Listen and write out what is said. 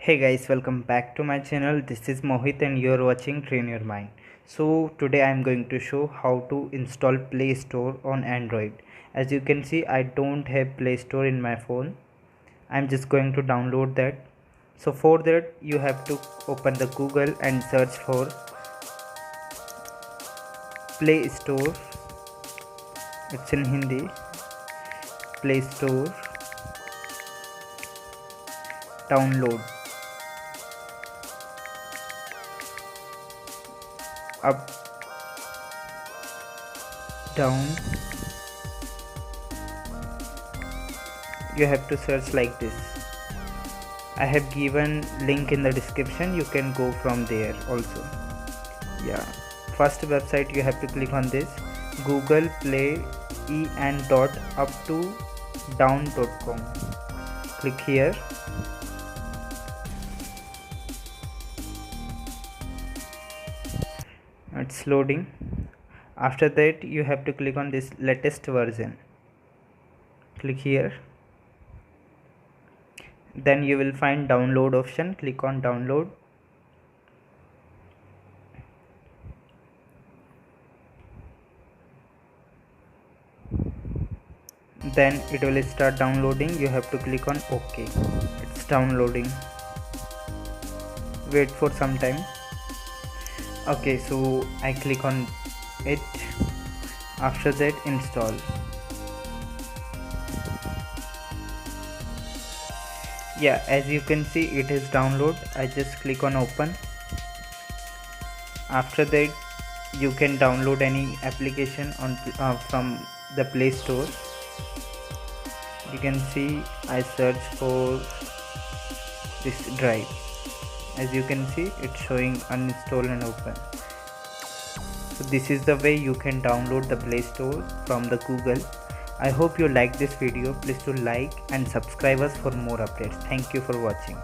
Hey guys, welcome back to my channel. This is Mohit and you're watching Train Your Mind. So today I'm going to show how to install Play Store on Android. As you can see, I don't have Play Store in my phone. I'm just going to download that. So for that you have to open the Google and search for Play Store. It's in Hindi. Play Store download. Up, down, you have to search like this. I have given link in the description, you can go from there also. Yeah, first website you have to click on this Google Play up to down.com. click here. It's loading. After that you have to click on this latest version. Click here. Then you will find download option. Click on download. Then it will start downloading. You have to click on OK. It's downloading. Wait for some time. Okay, so I click on it. After that install. Yeah, as you can see it is download. I just click on open. After that you can download any application on from the Play Store. You can see I search for this drive. As you can see it's showing uninstall and open. So this is the way you can download the Play Store from the Google. I hope you like this video. Please do like and subscribe us for more updates. Thank you for watching.